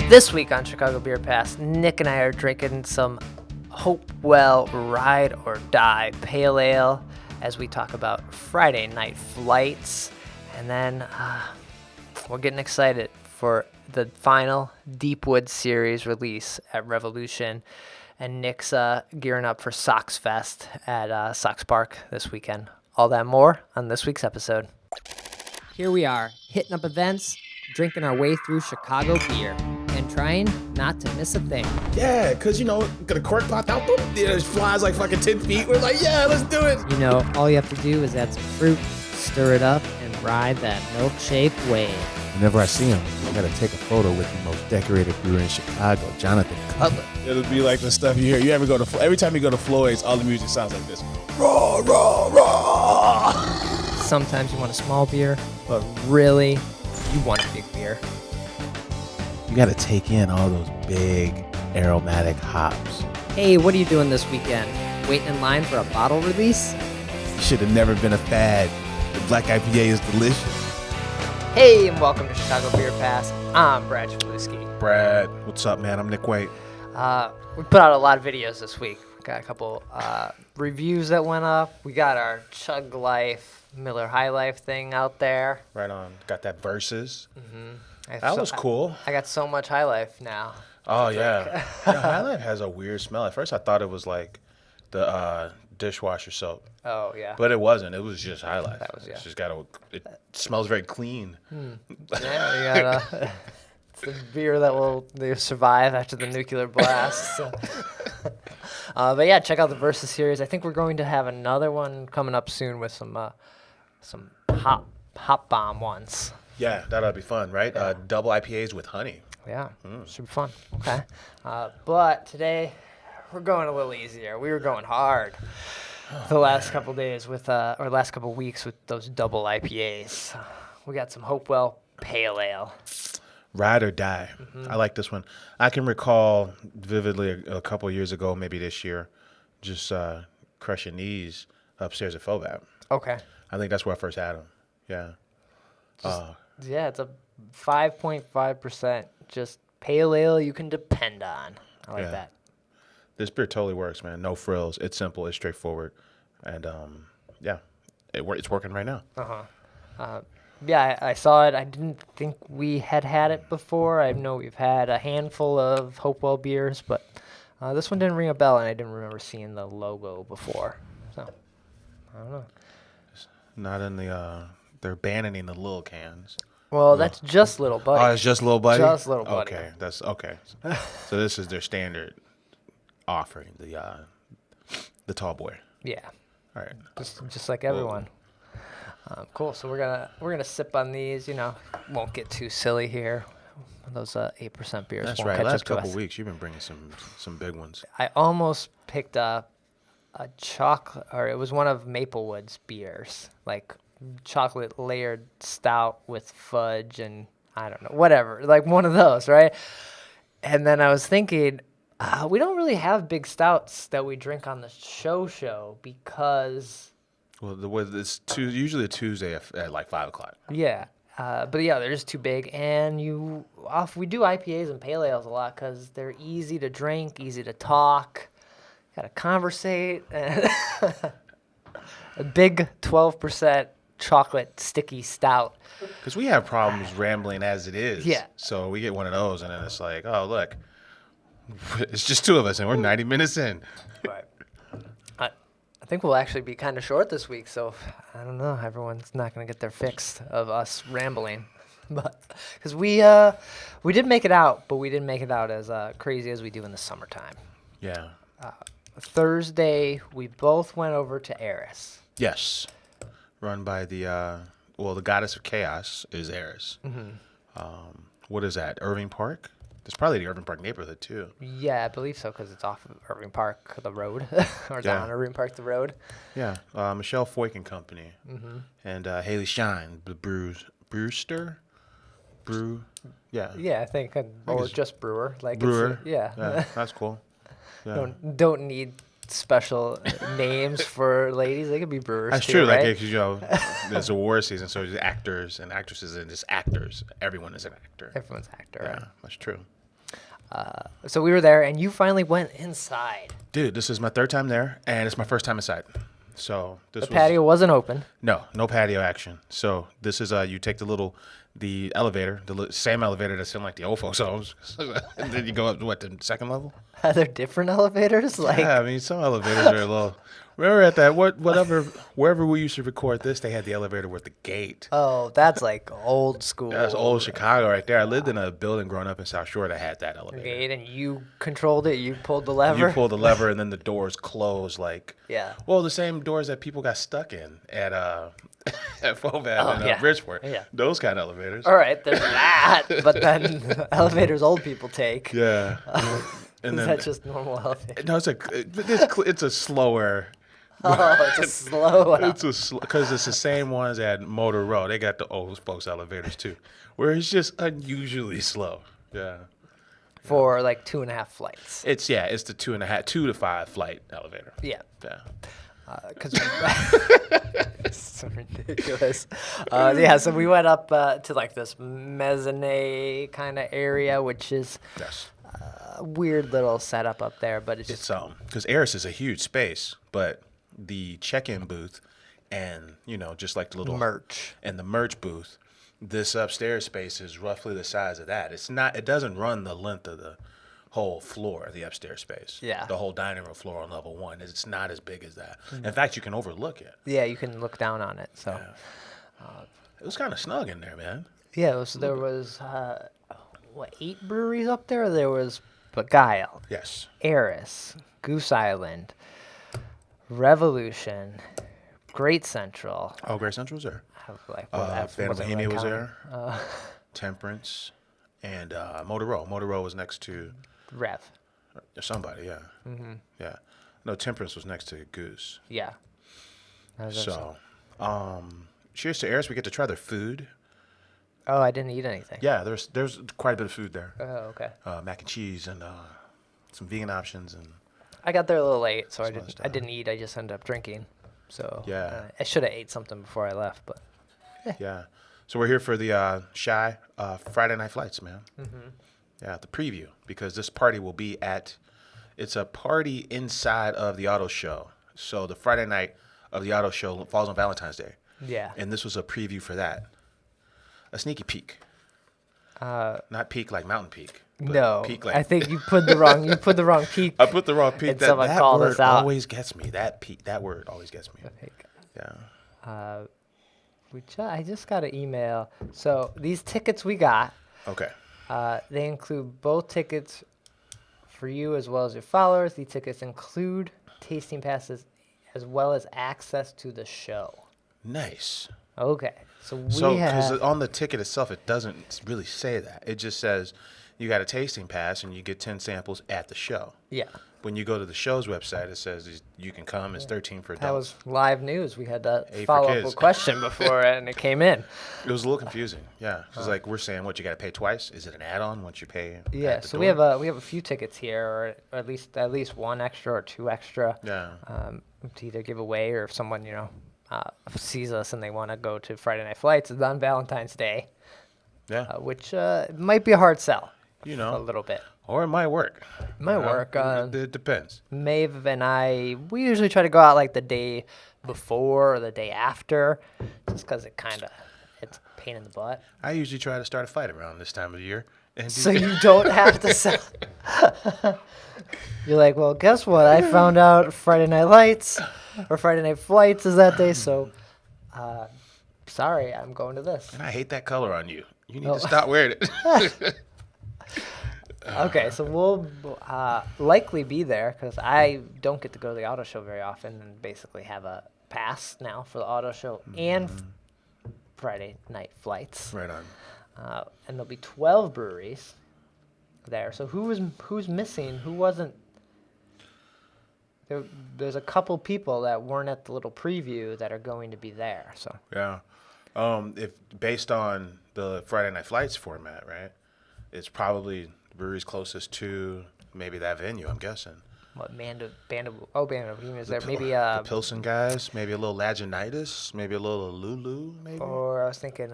This week on Chicago Beer Pass, Nick and I are drinking some Hopewell Ride or Die Pale Ale as we talk about Friday night flights. And then we're getting excited for the final Deepwood Series release at Revolution. And Nick's gearing up for Sox Fest at Sox Park this weekend. All that and more on this week's episode. Here we are, hitting up events, drinking our way through Chicago beer, and trying not to miss a thing. Yeah, because, got a cork popped out, boom, it flies like fucking 10 feet. We're like, yeah, let's do it. All you have to do is add some fruit, stir it up, and ride that milkshake wave. Whenever I see him, I gotta take a photo with the most decorated brewer in Chicago, Jonathan Cutler. It'll be like the stuff you hear. You ever go to, every time you go to Floyd's, all the music sounds like this. Raw, raw, raw. Sometimes you want a small beer, but really, you want a big beer. You gotta take in all those big aromatic hops. Hey, what are you doing this weekend? Waiting in line for a bottle release? You should have never been a fad. The black IPA is delicious. Hey, and welcome to Chicago Beer Pass. I'm Brad Chmielewski. Brad, what's up, man? I'm Nik White. We put out a lot of videos this week. We got a couple reviews that went up. We got our Chug Life, Miller High Life thing out there. Right on. Got that Versus. Mm-hmm. That was cool. I got so much High Life now. Oh, yeah. High Life has a weird smell. At first, I thought it was like the dishwasher soap. Oh, yeah. But it wasn't. It was just High Life. That was, yeah. It's just it smells very clean. Yeah, you got it's the beer that will survive after the nuclear blast. So. But yeah, check out the Versus series. I think we're going to have another one coming up soon with some hop bomb ones. Yeah, that'll be fun, right? Yeah. Double IPAs with honey. Yeah, super fun. Okay. But today, we're going a little easier. We were going hard the last couple days or last couple weeks with those double IPAs. We got some Hopewell Pale Ale. Ride or Die. I like this one. I can recall vividly a couple years ago, maybe this year, just crushing these upstairs at FOBAP. Okay. I think that's where I first had them. Yeah. Yeah, it's a 5.5% just pale ale you can depend on. I like that. This beer totally works, man. No frills. It's simple. It's straightforward. And, it's working right now. Yeah, I saw it. I didn't think we had it before. I know we've had a handful of Hopewell beers, but this one didn't ring a bell, and I didn't remember seeing the logo before. So, I don't know. It's not in the, they're banning the little cans. Well, that's just Little Buddy. Oh, it's just Little Buddy? Just Little Buddy. Okay, that's okay. So this is their standard offering, the tall boy. Yeah. All right. Just like everyone. Cool. So we're gonna sip on these. Won't get too silly here. Those 8% beers. That's won't right. catch Last up to couple us. weeks, you've been bringing some big ones. I almost picked up a chocolate, or it was one of Maplewood's beers, like chocolate layered stout with fudge and I don't know, whatever, like one of those, right? And then I was thinking, we don't really have big stouts that we drink on the show because. Well, it's usually a Tuesday at like 5 o'clock. Yeah. But yeah, they're just too big. And we do IPAs and pale ales a lot because they're easy to drink, easy to talk, got to conversate. A big 12% chocolate sticky stout. Because we have problems rambling as it is. Yeah. So we get one of those, and then it's like, oh, look, it's just two of us, and we're 90 minutes in. Right. I think we'll actually be kind of short this week, so I don't know. Everyone's not going to get their fix of us rambling, but because we did make it out, but we didn't make it out as crazy as we do in the summertime. Yeah. Thursday, we both went over to Eris. Yes. Run by the Goddess of Chaos is Eris. What is that? Irving Park? It's probably the Irving Park neighborhood, too. Yeah, I believe so, because it's off of Irving Park, the road, or it's on Irving Park, the road. Yeah, Michelle Foyk and Company, and Haley Shine, the Brewster, yeah. Yeah, I think or just brewer, like brewer. Yeah, that's cool. Yeah. Don't need special names for ladies. They could be brewers. That's too, true. right? Like, there's award season, so there's actors and actresses and just actors. Everyone is an actor. Everyone's actor. Yeah, right? that's true. So we were there, and you finally went inside. Dude, this is my third time there, and it's my first time inside. So this The patio wasn't open. No patio action. So this is you take the elevator, same elevator that's in like the old folks' homes, and then you go up to the second level. Are there different elevators? Like, Yeah, I mean some elevators are a little. Remember at that wherever we used to record this, they had the elevator with the gate. oh, that's like old school. That's old Chicago right there. I lived in a building growing up in South Shore that had that elevator. Gate, and you controlled it. You pulled the lever. You pull the lever and then the doors close like. Yeah. Well, the same doors that people got stuck in at at FOVAD Oh, and yeah. Bridgeport. Yeah. Those kind of elevators. All right, there's that. But then elevators old people take. Yeah. Is And then that just normal elevator? no, it's a slower. Oh, it's a slow one. Because it's the same ones at Motor Row. They got the old folks elevators too, where it's just unusually slow. Yeah. For like 2.5 flights. It's the 2 to 5 flight elevator. Yeah. Yeah. Because it's so ridiculous. Yeah, so we went up to like this mezzanine kind of area, which is Yes. a weird little setup up there, but it's just It's because Eris is a huge space, but the check-in booth and just like the little merch. and the merch booth, this upstairs space is roughly the size of that. It doesn't run the length of the whole floor, the upstairs space. Yeah. The whole dining room floor on level 1. It's not as big as that. In fact, you can overlook it. Yeah, you can look down on it. So It was kind of snug in there, man. yeah, there was 8 breweries up there. There was Beguile, Yes. Eris, Goose Island, Revolution, Great Central. Oh, Great Central was there. Like, Van wasn't Bohemia really was counting. there. Temperance. And Motor Row. Motor Row was next to Rev. somebody, yeah. Mm-hmm. Yeah. No, Temperance was next to Goose. Yeah. So, cheers to Eris. We get to try their food. Oh, I didn't eat anything. Yeah, there's quite a bit of food there. Oh, okay. Mac and cheese and some vegan options and I got there a little late, so I other didn't. stuff. I didn't eat. I just ended up drinking. So Yeah. I should have ate something before I left, but yeah. So we're here for the Shy Friday Night Flights, man. Mm-hmm. Yeah, the preview because this party will be it's a party inside of the auto show. So the Friday night of the auto show falls on Valentine's Day. yeah. And this was a preview for that. A sneaky peek. Not peak like Mountain Peak. but No, Peak like I think you put the wrong. You put the wrong peak. I put the wrong peak. And That someone called word us out. always gets me. That word always gets me. Yeah. I just got an email. So these tickets we got, Okay. they include both tickets for you as well as your followers. These tickets include tasting passes as well as access to the show. Nice. Okay, so we So, have. because on the ticket itself, it doesn't really say that. It just says you got a tasting pass and you get 10 samples at the show. Yeah, When you go to the show's website, it says you can come. It's 13 for that adults. was live news. We had that 8 for follow-up kids. question before and it came in. It was a little confusing. Yeah. It's like we're saying, what, you got to pay twice? Is it an add-on once you pay? Yeah, at the so door? we have a few tickets here, or at least one extra or two extra. Yeah. To either give away or if someone sees us and they want to go to Friday Night Flights, it's on Valentine's Day, Yeah. which might be a hard sell. You A know. little bit. Or it might work. Might work. It depends. Maeve and I, we usually try to go out like the day before or the day after, just because it's a pain in the butt. I usually try to start a fight around this time of the year. And So you don't have to sell. You're like, well, guess what? I found out Friday Night Lights or Friday Night Flights is that day, so sorry, I'm going to this. And I hate that color on you. You need Oh. to stop wearing it. Okay, so we'll likely be there because I don't get to go to the auto show very often and basically have a pass now for the auto show and Friday Night Flights. Right on. And there'll be 12 breweries there. So who's missing? Who wasn't? There's a couple people that weren't at the little preview that are going to be there. So Yeah. If based on the Friday Night Flights format, right? It's probably the breweries closest to maybe that venue, I'm guessing. what Band of Bohemians there? Maybe The Pilsen guys, maybe a little Lagunitas, maybe a little Lulu, maybe. or I was thinking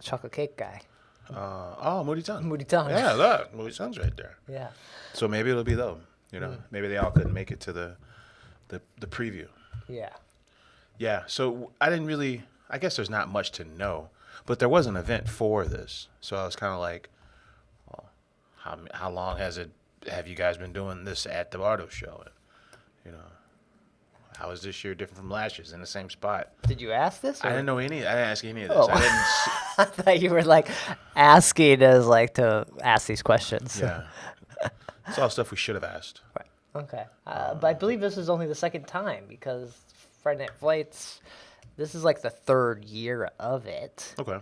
Chocolate Cake guy. Moody Tongue. Moody Tongue. Yeah, look, Moody Tongue's right there. Yeah. So maybe it'll be them. You know, maybe they all couldn't make it to the preview. Yeah. Yeah. So I didn't really. I guess there's not much to know, but there was an event for this. So I was kind of like, well, how long have you guys been doing this at the auto show? And, you know, how is this year different from last year's in the same spot? Did you ask this? I or- didn't know I didn't ask any of this. Oh. I didn't. I thought you were like asking as like to ask these questions. Yeah. It's all stuff we should have asked. Right. Okay. But I believe this is only the second time because Friday Night Flights, this is like the third year of it. Okay.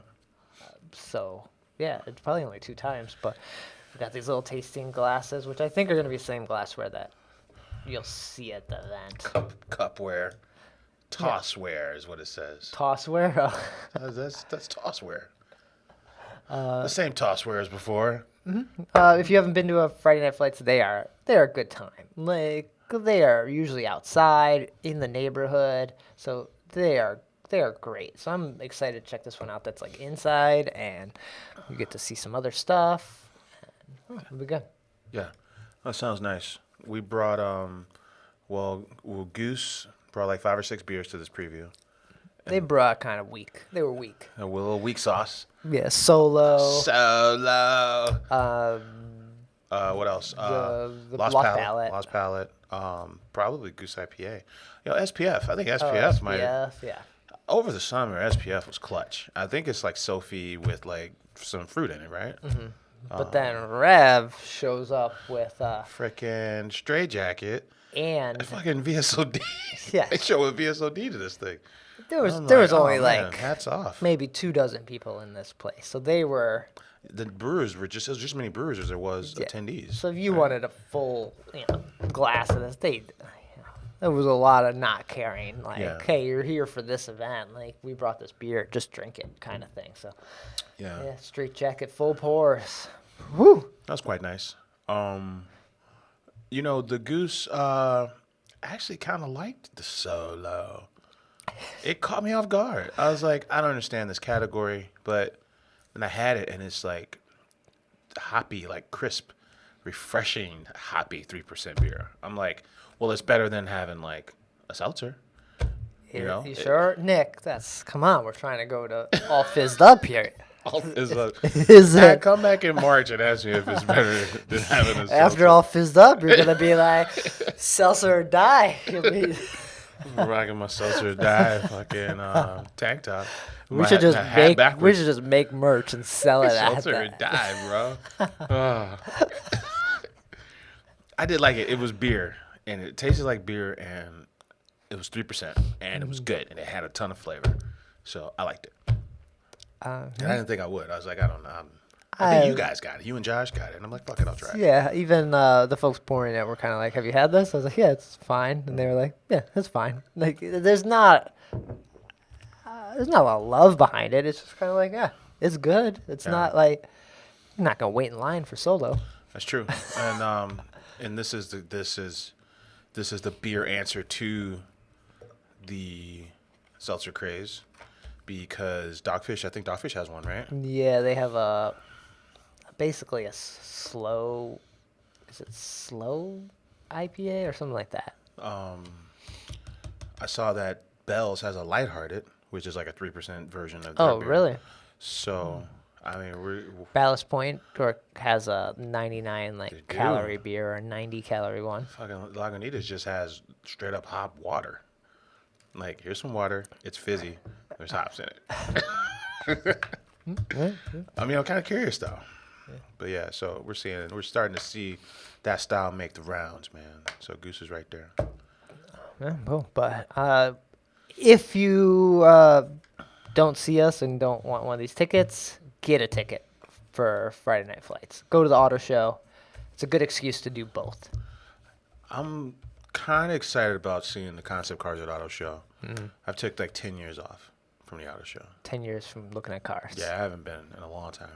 So, yeah, it's probably only 2 times. But we got these little tasting glasses, which I think are going to be the same glassware that you'll see at the event. Cupware. Tossware is what it says. Tossware? Oh. That's tossware. The same tossware as before. If you haven't been to a Friday Night Flights, they're a good time. Like they are usually outside in the neighborhood, so they are great. So I'm excited to check this one out. That's like inside, and you get to see some other stuff. It'll be good. Yeah, that sounds nice. We brought Goose brought like 5 or 6 beers to this preview. They brought kind of weak. They were weak. A little weak sauce. Yeah, Solo. Solo. What else? The Lost Lost Palate. Palate. Lost Palate. Probably Goose IPA. You know, SPF. I think SPF might. Yeah. Over the summer, SPF was clutch. I think it's like Sophie with like some fruit in it, right? Mm-hmm. But then Rev shows up with Frickin' Stray Jacket. and Fucking VSOD. Yeah. They show a VSOD to this thing. there was I'm only oh, man, like hats off. maybe 24 people in this place, so they were. The brewers were just as many brewers as there was Yeah. attendees. So if you wanted a full, glass of this, there was a lot of not caring. Like, Yeah. hey, you're here for this event. Like, we brought this beer, just drink it, kind of thing. So, yeah, straight jacket, full pours. Woo! That was quite nice. The Goose, I actually kind of liked the Solo. It caught me off guard. I was like, I don't understand this category, but then I had it, and it's like hoppy, like crisp, refreshing, hoppy 3% beer. I'm like, well, it's better than having like a seltzer. You sure, Nick? Come on. We're trying to go to all fizzed up here. Is it? Come back in March and ask me if it's better than having a seltzer. After all fizzed up, you're gonna be like, seltzer or die. You'll be. I'm rocking my seltzer die fucking tank top. We should just make merch and sell it at Seltzer or that. die, bro. I did like it. It was beer, and it tasted like beer, and it was 3%, and it was good, and it had a ton of flavor. So I liked it. And I didn't think I would. I was like, I don't know. I think you guys got it. You and Josh got it. And I'm like, fuck it, I'll try it. Yeah, even the folks pouring it were kind of like, have you had this? I was like, yeah, it's fine. And they were like, yeah, it's fine. Like, there's not a lot of love behind it. It's just kind of like, yeah, it's good. It's not like, you're not going to wait in line for Solo. That's true. And this is the beer answer to the seltzer craze, because Dogfish, I think Dogfish has one, right? Yeah, they have basically a slow IPA or something like that. I saw that Bell's has a lighthearted, which is like a 3% version of their Oh, beer. really? So, I mean, Ballast Point has a 99 They do. calorie beer or a 90 calorie one. fucking Lagunitas just has straight up hop water. Like, here's some water. It's fizzy. There's hops in it. I mean, I'm kind of curious though. But yeah, so we're starting to see that style make the rounds, man. So Goose is right there. Yeah, cool. But if you don't see us and don't want one of these tickets, get a ticket for Friday Night Flights. Go to the auto show. It's a good excuse to do both. I'm kind of excited about seeing the concept cars at auto show. I've took like 10 years off from the auto show. 10 years from looking at cars. Yeah, I haven't been in a long time.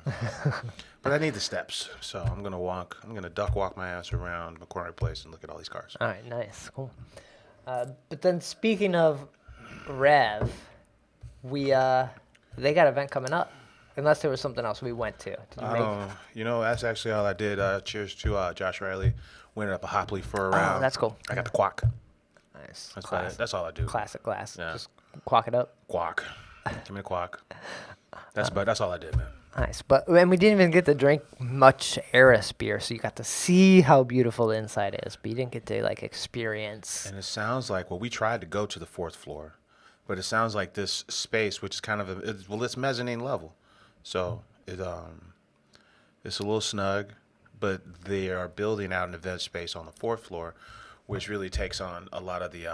But I need the steps. So I'm going to duck walk my ass around McCormick Place and look at all these cars. All right, nice, cool. But then speaking of Rev, they got an event coming up Unless there was something else we went to. Did you make? You know, that's actually all I did. Cheers to Josh Riley. Went up a Hopley for a round. Oh, that's cool. I got the quack. Nice. That's about it. That's all I do. Classic glass. Yeah. Just quack it up. Quack. Give me a quack. That's all I did, man. Nice. And we didn't even get to drink much Eris beer, so you got to see how beautiful the inside is, but you didn't get to like experience. And it sounds like, well, we tried to go to the 4th floor, but it sounds like this space, which is kind of it's mezzanine level, so it's a little snug, but they are building out an event space on the 4th floor, which really takes on a lot of the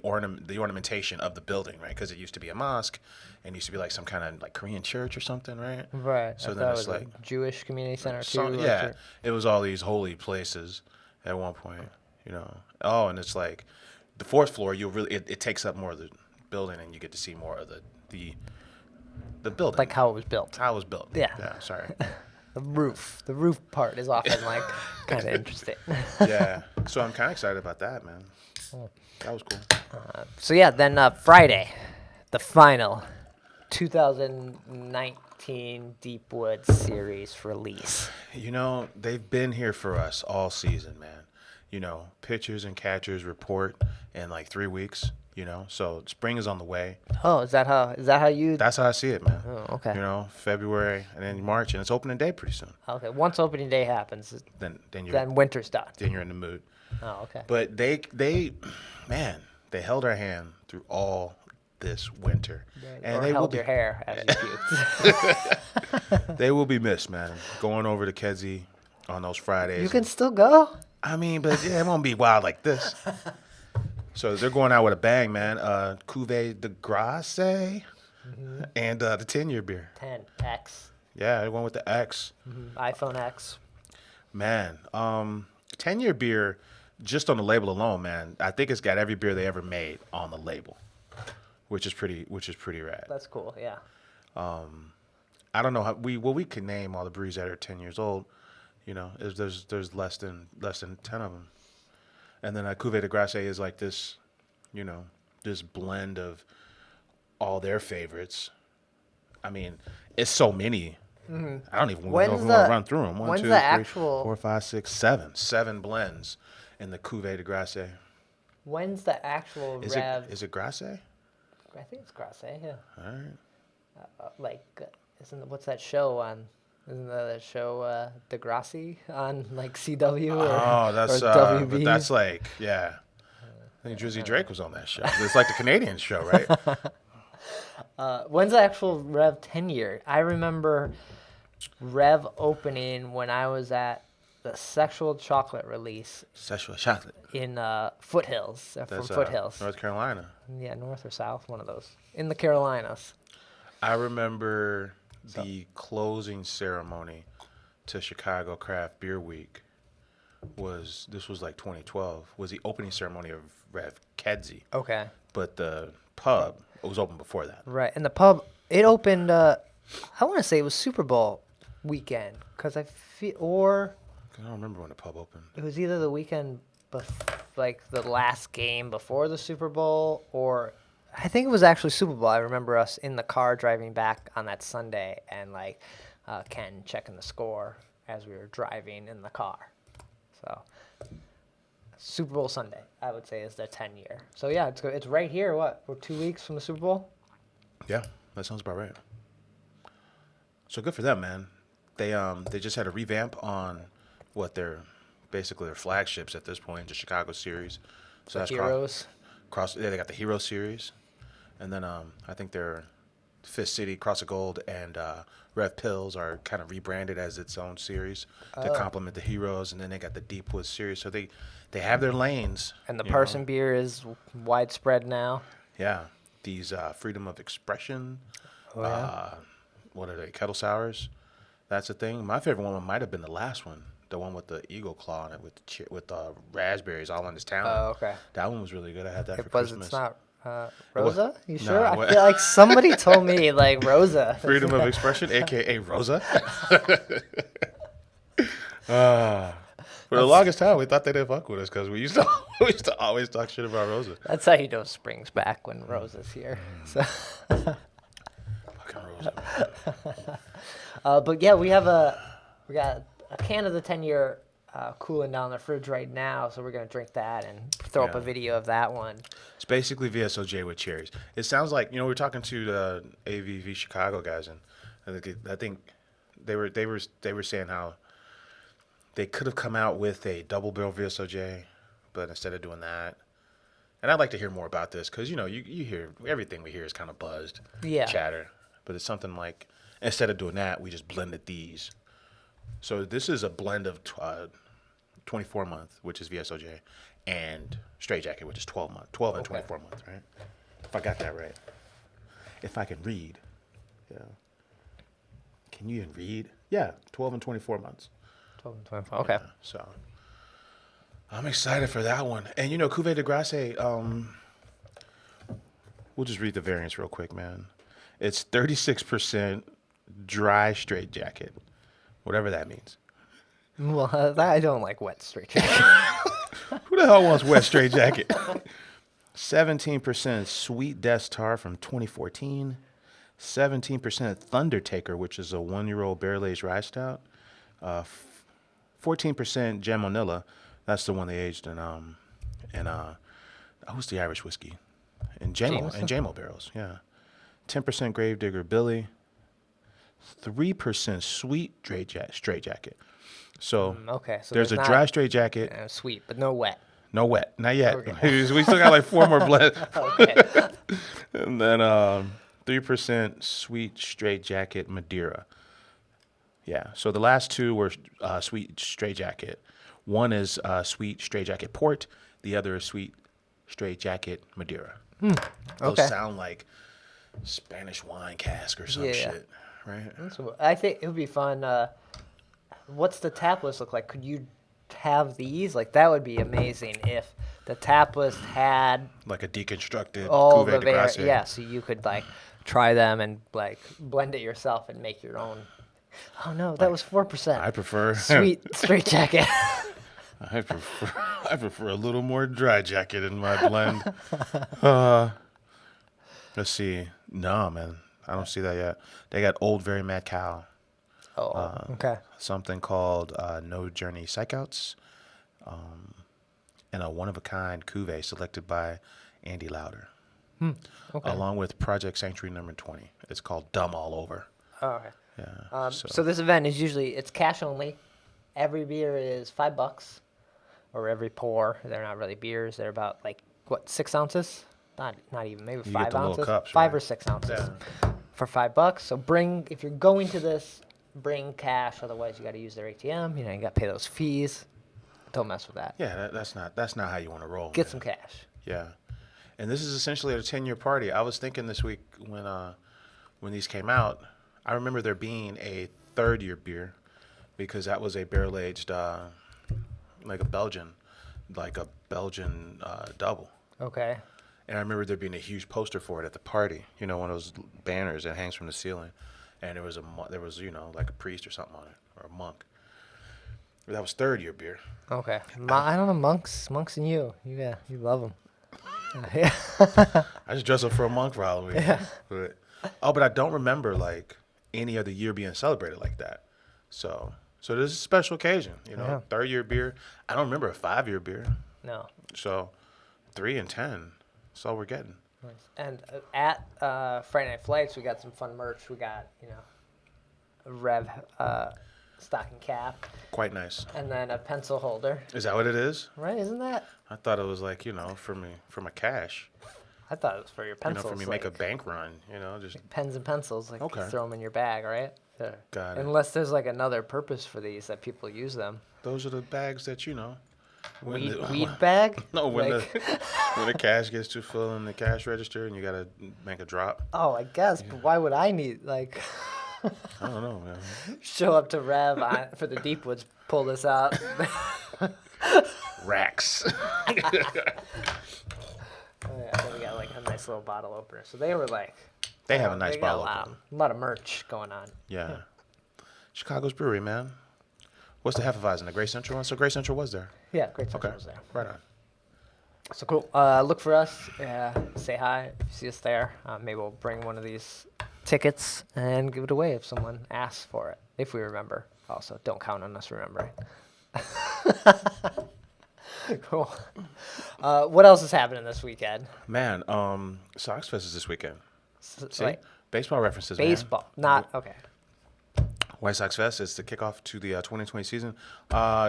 ornamentation of the building, right? Because it used to be a mosque, and used to be like some kind of like Korean church or something, right? Right. So I then thought it's it was like a Jewish community center too. yeah, it was all these holy places at one point, you know. Oh, and it's like the 4th floor. You really it takes up more of the building, and you get to see more of the building, Like how it was built. how it was built. Yeah. Yeah. Sorry. The roof part is often like kind of interesting. Yeah. So I'm kind of excited about that, man. That was cool. So yeah, then Friday, the final 2019 Deepwood Series release. You know, they've been here for us all season, man. You know, pitchers and catchers report in like 3 weeks. You know, so spring is on the way. Oh, is that how you? That's how I see it, man. Oh, okay. You know, February and then March, and it's opening day pretty soon. Okay, once opening day happens, Then then winter's done. you're in the mood. Oh, okay. But they held our hand through all this winter, and Or they will held be your hair as you puked. they will be missed, man. Going over to Kedzie on those Fridays. You can still go. I mean, but yeah, it won't be wild like this. So they're going out with a bang, man. Cuvée de Grace and the 10-year beer. 10X. Yeah, they went with the X. iPhone X. Man, 10-year beer, just on the label alone, man, I think it's got every beer they ever made on the label, which is pretty rad. That's cool. Yeah. I don't know how we could name all the breweries that are 10 years old. You know, there's less than 10 of them. And then Cuvée de Grace is like this, you know, this blend of all their favorites. I mean, it's so many. I don't even know if we want to run through them. 1, 2, 3, 4, 5, 6, 7. 7 blends in the Cuvée de Grace. When's the actual Rev? Is it Grace? I think it's Grasse. Yeah. All right. What's that show on? Isn't that show Degrassi on like CW Oh, that's or WB? but that's like, yeah. I think Drizzy Drake was on that show. It's like the Canadian show, right? When's the actual Rev 10 year? I remember Rev opening when I was at the Sexual Chocolate release Sexual Chocolate. in Foothills, from That's Foothills. North Carolina. Yeah, north or south, one of those. In the Carolinas. I remember the closing ceremony to Chicago Craft Beer Week was like 2012, was the opening ceremony of Rev Kedzie. Okay. But the pub was open before that. Right, and the pub, it opened, I want to say it was Super Bowl weekend, because I feel, or I don't remember when the pub opened. it was either the weekend, like the last game before the Super Bowl, or I think it was actually Super Bowl. I remember us in the car driving back on that Sunday, and like Ken checking the score as we were driving in the car. So Super Bowl Sunday, I would say, is the 10 year. So yeah, it's right here. What, we're 2 weeks from the Super Bowl? Yeah, that sounds about right. So good for them, man. They just had a revamp on what they're basically their flagships at this point, the Chicago series. So that's Heroes. They got the Hero series, and then I think their Fifth City, Cross of Gold, and Rev Pills are kind of rebranded as its own series to complement the Heroes, and then they got the Deepwood series. So they have their lanes. And the Parson beer is widespread now. Yeah, these freedom of expression. Oh, yeah? What are they? Kettle sours. That's the thing. My favorite one might have been the last one, the one with the eagle claw on it with raspberries all on his talon. Oh, okay. That one was really good. I had that for But Christmas. it's not Rosa? You No, sure? I what- feel like somebody told me like Rosa. Freedom of expression, aka Rosa. For the longest time, we thought they didn't fuck with us because we used to always talk shit about Rosa. That's how you know spring's back when Rosa's here. So Fucking frozen. But yeah, we got a can of the 10-year cooling down the fridge right now, so we're gonna drink that and throw up a video of that one. It's basically VSOJ with cherries. It sounds like, we were talking to the AVV Chicago guys, and I think they were saying how they could have come out with a double barrel VSOJ, but instead of doing that, and I'd like to hear more about this because you hear everything we hear is kind of buzzed, chatter, but it's something like instead of doing that, we just blended these. So this is a blend of 24 month, which is VSOJ, and straight jacket, which is 12 and 24 months, right? If I got that right. If I can read. Yeah. Can you even read? Yeah, 12 and 24 months. 12 and 24. Okay. Yeah, so I'm excited for that one. And Cuvée de Grace, we'll just read the variants real quick, man. It's 36% dry straight jacket, whatever that means. Well, I don't like wet straight jacket. Who the hell wants wet straight jacket? 17% Sweet Death Tar from 2014. 17% Thunder Taker, which is a 1-year-old barrel-aged rye stout. 14% Jamonilla. That's the one they aged in who's the Irish whiskey? In JMO barrels, yeah. 10% Gravedigger Billy. 3% Sweet straight jacket. So, so there's a dry straight jacket. Sweet, but no wet. No wet, not yet. Okay. We still got like 4 more blends. Okay. And then 3% Sweet straight jacket Madeira. Yeah. So the last two were Sweet straight jacket. One is Sweet straight jacket Port. The other is Sweet straight jacket Madeira. Those sound like Spanish wine cask or some shit, right? I think it would be fun. What's the tap list look like? Could you have these? Like, that would be amazing if the tap list had like a deconstructed all Cuvée de Grace. Yeah, so you could like try them and like blend it yourself and make your own. Oh no, that was 4%. I prefer Sweet straight jacket. I prefer a little more dry jacket in my blend. Let's see. No, man, I don't see that yet. They got Old Very Mad Cow. Oh, okay. Something called No Journey Psychouts, and a one-of-a-kind cuvee selected by Andy Lauder, along with Project Sanctuary number 20. It's called Dumb All Over. Oh, okay. Yeah. So this event is it's cash only. Every beer is $5, or every pour. They're not really beers. They're about 6 ounces? Not even, maybe You 5 get the little ounces. cups, 5 right? or 6 ounces Yeah. for $5. So if you're going to this, bring cash. Otherwise, you got to use their ATM. You got to pay those fees. Don't mess with that. Yeah, that's not how you want to roll. Get man. some cash. Yeah, and this is essentially a 10-year party. I was thinking this week when these came out, I remember there being a 3rd-year beer because that was a barrel-aged like a Belgian double. Okay. And I remember there being a huge poster for it at the party. One of those banners that hangs from the ceiling, and there was like a priest or something on it, or a monk. That was 3rd-year beer. Okay. I don't know, monks and you. Yeah, you love them. Yeah. I just dressed up for a monk for Halloween. Yeah. But I don't remember any other year being celebrated like that. So this is a special occasion. Yeah. 3rd-year beer. I don't remember a 5-year beer. No. So 3 and 10. That's all we're getting. Nice. And at Friday Night Flights, we got some fun merch. We got, a Rev stocking cap. Quite nice. And then a pencil holder. Is that what it is? Right, isn't that? I thought it was for my cash. I thought it was for your pencils. For me make a bank run, just pens and pencils, Okay. throw them in your bag, right? Yeah. Got it. Unless there's another purpose for these that people use them. Those are the bags that Weed bag? No, when the cash gets too full in the cash register and you gotta make a drop. Oh, I guess, but why would I need I don't know, man. show up to Rev for the Deep Woods, pull this out? Racks. Oh, yeah, then we got a nice little bottle opener. So they were They have a nice they got bottle a opener. lot of merch going on. Yeah. Chicago's brewery, man. What's the Hefeweizen? The Great Central one? So Great Central was there. Yeah, great Okay. was there. Right on. So cool. Look for us. Say hi if you see us there. Maybe we'll bring one of these tickets and give it away if someone asks for it, if we remember. Also, don't count on us remembering. Cool. What else is happening this weekend? Man, Sox Fest is this weekend. See? Like Baseball references, baseball, not okay. White Sox Fest is the kickoff to the 2020 season.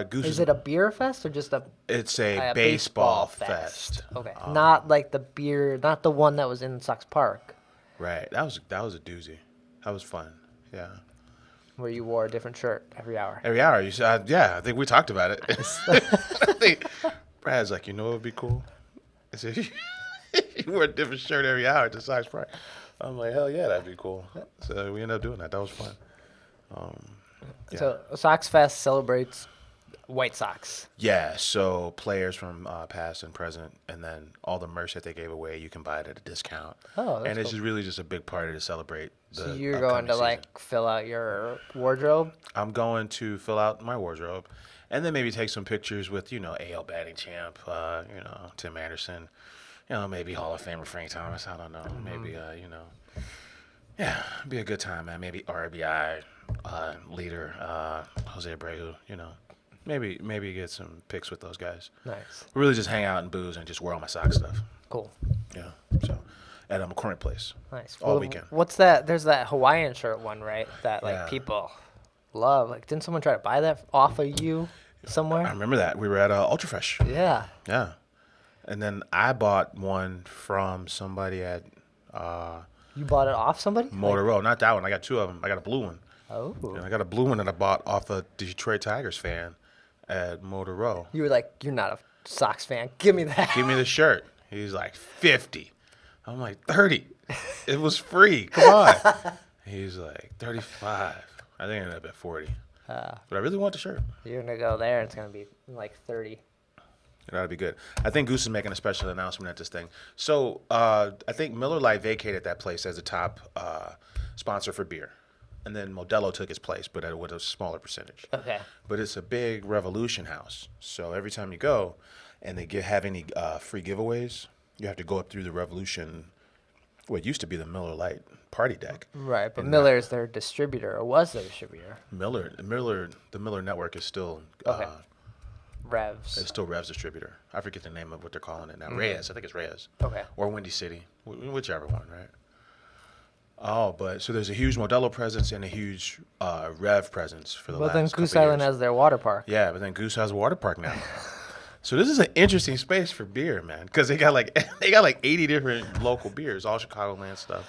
Goose Is it a beer fest or just a It's a baseball fest. Okay, not like the beer, not the one that was in Sox Park, Right. That was a doozy. That was fun. Yeah. where you wore a different shirt every hour. Every hour, you said, yeah. I think we talked about it. I think Brad's like, you know, what would be cool. I said, you wear a different shirt every hour at the Sox Park. I'm like, hell yeah, that'd be cool. So we ended up doing that. That was fun. Yeah. So Sox Fest celebrates White Sox. Yeah, so players from past and present, and then all the merch that they gave away, you can buy it at a discount. Oh, that's and it's cool. just really just a big party to celebrate. So you're going to like fill out your wardrobe? I'm going to fill out my wardrobe, and then maybe take some pictures with AL batting champ, Tim Anderson, maybe Hall of Famer Frank Thomas. I don't know, maybe yeah, it'd be a good time, man. Maybe RBI leader Jose Abreu, Maybe get some pics with those guys. Nice. Really just hang out and booze and just wear all my Sox stuff. Cool. Yeah. So at a current place. Nice. All weekend. What's that? There's that Hawaiian shirt one, right? That Yeah. people love. Like, didn't someone try to buy that off of you I somewhere? remember that. We were at Ultra Fresh. Yeah. Yeah. And then I bought one from somebody at You bought it off somebody? Motorola. Not that one. I got two of them. I got a blue one. Oh. And I got a blue one that I bought off a Detroit Tigers fan at Motorola. You were like, you're not a Sox fan. Give me that. Give me the shirt. He's like, 50. I'm like, 30. It was free. Come on. He's like, 35. I think I ended up at 40. But I really want the shirt. You're going to go there, and it's going to be like 30. That'd be good. I think Goose is making a special announcement at this thing. So I think Miller Lite vacated that place as a top sponsor for beer. And then Modelo took his place, but with a smaller percentage. Okay. But it's a big Revolution house. So every time you go and they have any free giveaways, you have to go up through the Revolution, what used to be the Miller Lite party deck. Right, but And Miller is their distributor, or was their distributor. the Miller Network is still Okay. Revs. it's still Rev's distributor. I forget the name of what they're calling it now. Reyes, I think it's Reyes. Okay. Or Windy City, whichever one, right? Oh, but so there's a huge Modelo presence and a huge Rev presence for the Well, last then couple Goose Island years. has their water park. Yeah, but then Goose has a water park now. So this is an interesting space for beer, man, because they got like 80 different local beers, all Chicagoland stuff.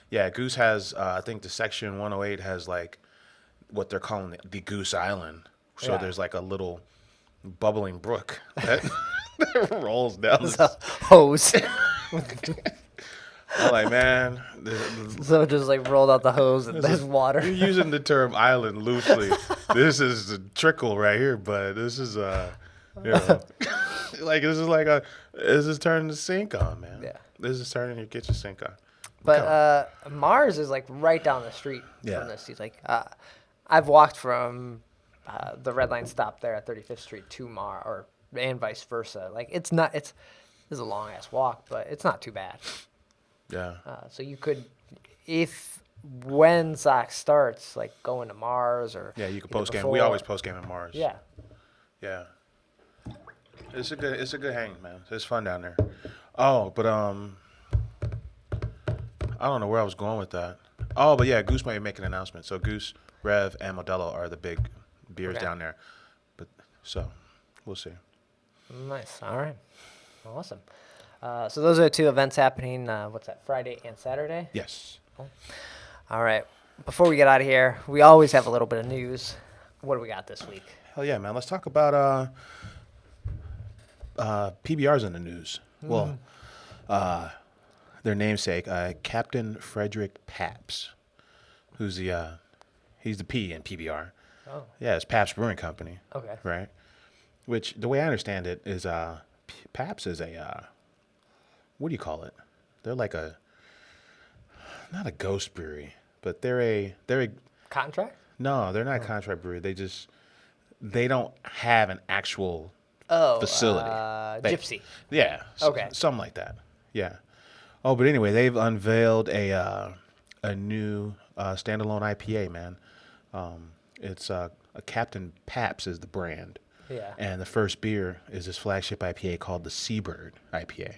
Yeah, Goose has I think the section 108 has like what they're calling the Goose Island. So Yeah. there's like a little bubbling brook that rolls down. It's a hose. I'm like, man, So it just like rolled out the hose and there's water. you're using the term island loosely. This is a trickle right here, but this is like this is turning the sink on, man. Yeah. This is turning your kitchen sink on. But Mars is like right down the street Yeah. from this. He's like, I've walked from the Red Line stop there at 35th Street to Mars, and vice versa. Like this is a long ass walk, but it's not too bad. Yeah. So you could, when Sox starts, like going to Mars or Yeah, you can either post game. We before- always post game at Mars. Yeah. Yeah. It's a good hang, man. It's fun down there. Oh, but I don't know where I was going with that. Oh, but yeah, Goose might make an announcement. So Goose, Rev, and Modelo are the big beers Okay. down there. But so we'll see. Nice. All right. Awesome. So those are the two events happening. What's that? Friday and Saturday. Yes. All right. Before we get out of here, we always have a little bit of news. What do we got this week? Hell yeah, man. Let's talk about PBRs in the news. Well, their namesake, Captain Frederick Pabst, who's he's the P in PBR. Oh. Yeah, it's Pabst Brewing Company. Okay. Right. Which the way I understand it is, Pabst is what do you call it? They're like not a ghost brewery, but they're a Contract? no, they're not a contract brewery. They don't have an actual Oh. facility. Gypsy. Yeah. Okay. Something like that. Yeah. Oh, but anyway, they've unveiled a a new standalone IPA, man. It's a Captain Paps is the brand. Yeah. And the first beer is this flagship IPA called the Seabird IPA.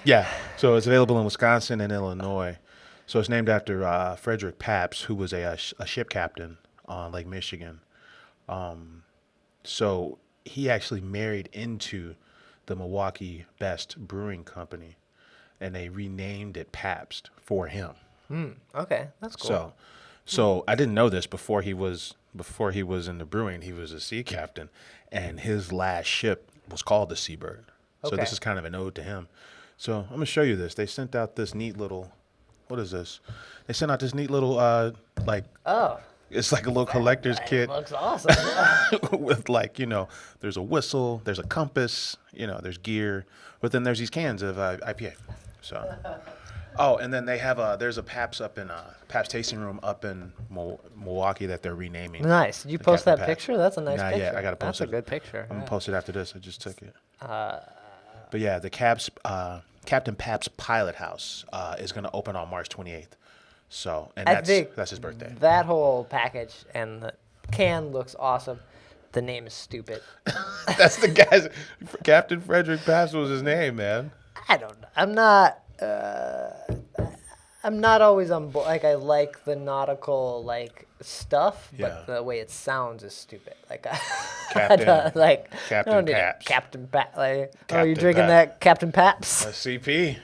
Yeah. So it's available in Wisconsin and Illinois. So it's named after Frederick Paps, who was a ship captain on Lake Michigan. So he actually married into the Milwaukee Best Brewing Company, and they renamed it Pabst for him. Okay, that's cool. So I didn't know this before he was in the brewing. He was a sea captain, and his last ship was called the Seabird. So Okay. this is kind of an ode to him. So I'm gonna show you this. They sent out this neat little. What is this? They sent out this neat little Oh, it's like a little collector's it kit looks awesome. with there's a whistle, there's a compass, there's gear, but then there's these cans of IPA. So, and then they have there's a Pabst up in Pabst tasting room up in Milwaukee that they're renaming. Nice. Did you the post Captain that Pabst. picture? That's a nice Not picture. yet. I gotta post That's it. a good picture. I'm gonna post it after this. I just took it. Uh, But yeah, the Captain Pabst Pilot House is gonna open on March 28th. So, and I think that's his birthday. That whole package and the can looks awesome. The name is stupid. That's the guy's Captain Frederick Pabst was his name, man. I don't know. I'm not always on board. Like, I like the nautical stuff, but Yeah. the way it sounds is stupid. Like, Captain- Captain I don't need a Pabst. Captain Pabst. Like, you Captain drinking Pabst. that Captain Pabst? A CP.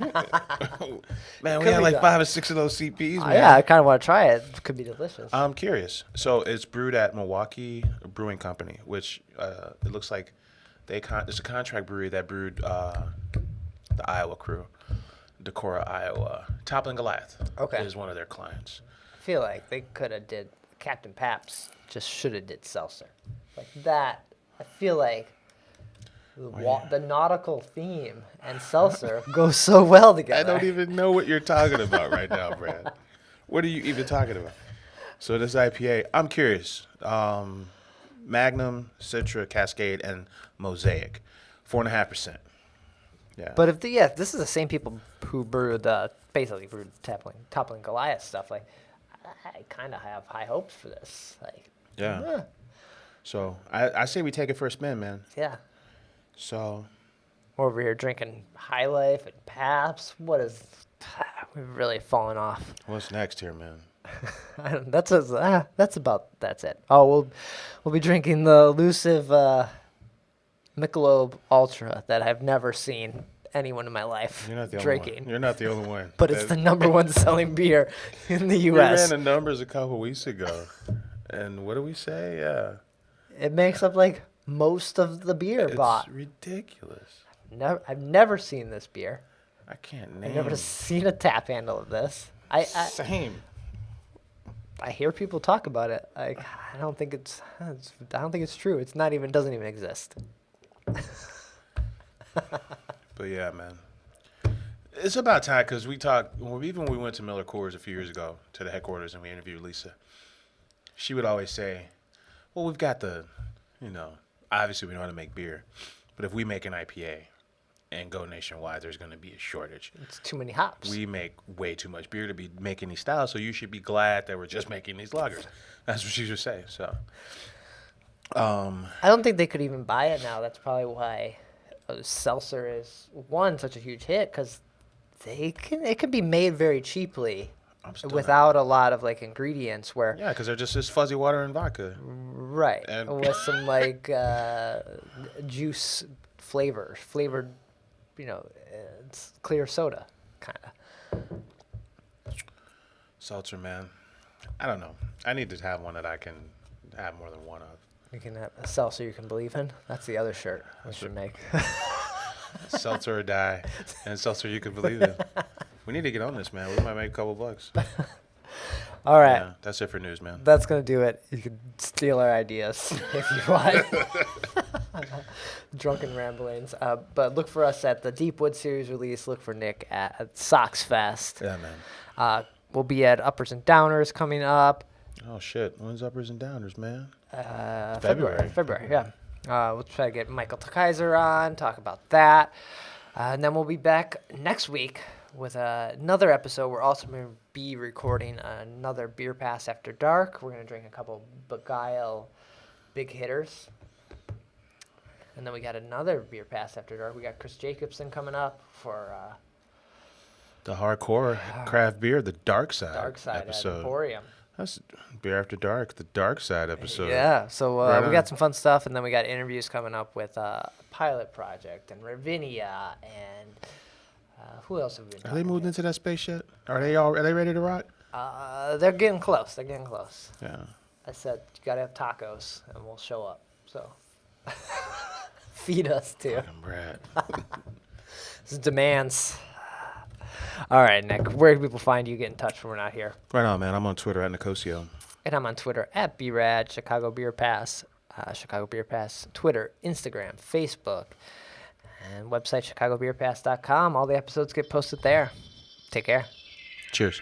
Man, we Could had be like done. 5 or 6 of those CPs, man. Yeah, I kind of want to try it. It could be delicious. I'm curious. So it's brewed at Milwaukee Brewing Company, which it looks like it's a contract brewery that brewed the Iowa crew, Decorah, Iowa. Toppling Goliath Okay. is one of their clients. I feel like they could have did Captain Pabst. Just should have did seltzer. Like that. I feel like the nautical theme and seltzer go so well together. I don't even know what you're talking about right now, Brad. What are you even talking about? So this IPA, I'm curious. Magnum, Citra, Cascade, and Mosaic, 4.5%. Yeah. But if this is the same people who brewed basically brewed toppling Goliath stuff. Like, I kind of have high hopes for this. Like, Yeah. So I say we take it for a spin, man. yeah. So We're over here drinking High Life and Pabst. We've really fallen off. what's next here, man? That's it. Oh, we'll be drinking the elusive Michelob Ultra that I've never seen anyone in my life You're not the only drinking. one. You're not the only one. But it's the number one selling beer in the We U.S. ran the numbers a couple weeks ago, and what do we say? Yeah, It makes up like most of the beer it's bought. ridiculous. I've never seen this beer. I can't name. I've never seen a tap handle of this. Same. I hear people talk about it. I don't think it's true. It's not even doesn't even exist. But yeah, man, it's about time because we talked. Even when we went to Miller Coors a few years ago to the headquarters and we interviewed Lisa, she would always say, "Well, we've got obviously we know how to make beer, but if we make an IPA and go nationwide, there's going to be a shortage. It's too many hops. We make way too much beer to be making these styles, so you should be glad that we're just making these lagers." That's what she would say. So, I don't think they could even buy it now. That's probably why seltzer is such a huge hit because it can be made very cheaply I'm still without a lot of ingredients. Where yeah, because they're just fuzzy water and vodka. right And- with some juice flavored, it's clear soda kind of. Seltzer, man. I don't know. I need to have one that I can have more than one of. You can have a seltzer you can believe in. That's the other shirt we should make. Seltzer or die, and seltzer you can believe in. We need to get on this, man. We might make a couple bucks. All right. Yeah, that's it for news, man. That's going to do it. You can steal our ideas if you want. Drunken ramblings. But look for us at the Deepwood Series release. Look for Nick at Sox Fest. Yeah, man. We'll be at Uppers and Downers coming up. Oh shit, when's uppers and downers, man? February, yeah. We'll try to get Michael Kaiser on, talk about that. And then we'll be back next week with another episode. We're also going to be recording another Beer Pass After Dark. We're going to drink a couple Beguile big hitters. And then we got another Beer Pass After Dark. We got Chris Jacobson coming up for The hardcore craft beer, the Dark Side, Dark Side episode. at Emporium. That's Beer After Dark, the Dark Side episode. Yeah, so Right we on. got some fun stuff, and then we got interviews coming up with Pilot Project and Ravinia, and who else have we been Are they talking moved to? into that space yet? Are they ready to rock? They're getting close. They're getting close. Yeah. I said, you got to have tacos, and we'll show up. So feed us, too. Fucking Brad. This is demands. All right, Nick, where can people find you? Get in touch when we're not here. Right on, man. I'm on Twitter at Nicosio. And I'm on Twitter at BRAD, Chicago Beer Pass, Chicago Beer Pass, Twitter, Instagram, Facebook, and website chicagobeerpass.com. All the episodes get posted there. Take care. Cheers.